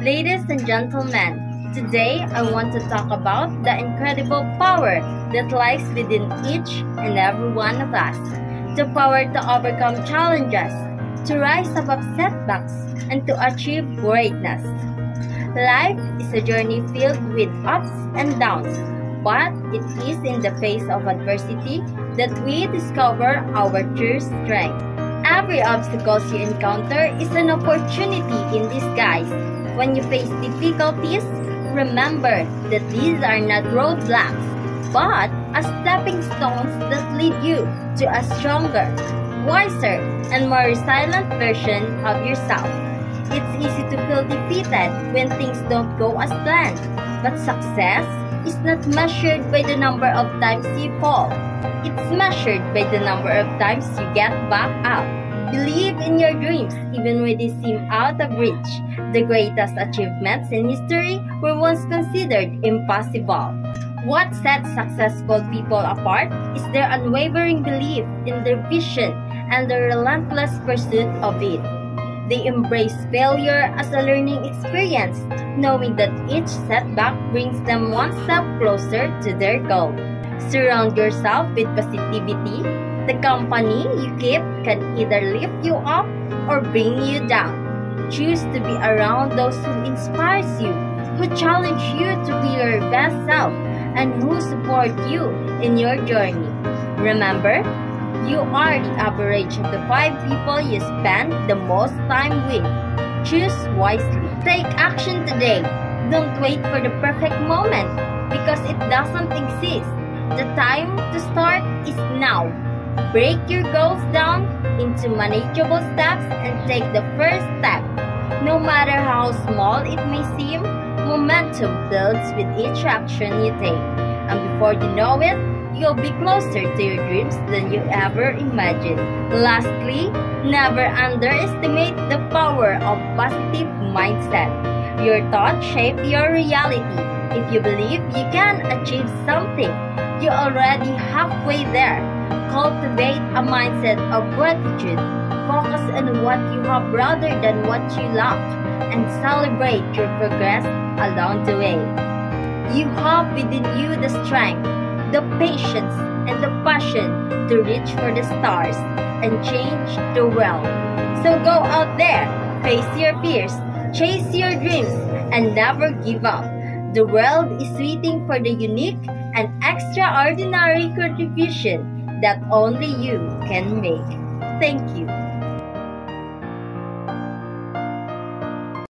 Ladies and gentlemen, today I want to talk about the incredible power that lies within each and every one of us. The power to overcome challenges, to rise above setbacks, and to achieve greatness. Life is a journey filled with ups and downs, but it is in the face of adversity that we discover our true strength. Every obstacle you encounter is an opportunity in disguise. When you face difficulties, remember that these are not roadblocks, but as stepping stones that lead you to a stronger, wiser, and more resilient version of yourself. It's easy to feel defeated when things don't go as planned, but success is not measured by the number of times you fall. It's measured by the number of times you get back up. Believe in your dreams even when they seem out of reach. The greatest achievements in history were once considered impossible. What sets successful people apart is their unwavering belief in their vision and their relentless pursuit of it. They embrace failure as a learning experience, knowing that each setback brings them one step closer to their goal. Surround yourself with positivity. The company you keep can either lift you up or bring you down. Choose to be around those who inspire you, who challenge you to be your best self, and who support you in your journey. Remember, you are the average of the 5 people you spend the most time with. Choose wisely. Take action today. Don't wait for the perfect moment because it doesn't exist. The time to start is now. Break your goals down into manageable steps and take the first step. No matter how small it may seem, momentum builds with each action you take. And before you know it, you'll be closer to your dreams than you ever imagined. Lastly, never underestimate the power of positive mindset. Your thoughts shape your reality. If you believe you can achieve something, you're already halfway there. Cultivate a mindset of gratitude. Focus on what you have rather than what you lack, and celebrate your progress along the way. You have within you the strength, the patience, and the passion to reach for the stars and change the world. So go out there, face your fears, chase your dreams, and never give up. The world is waiting for the unique and extraordinary contribution that only you can make. Thank you.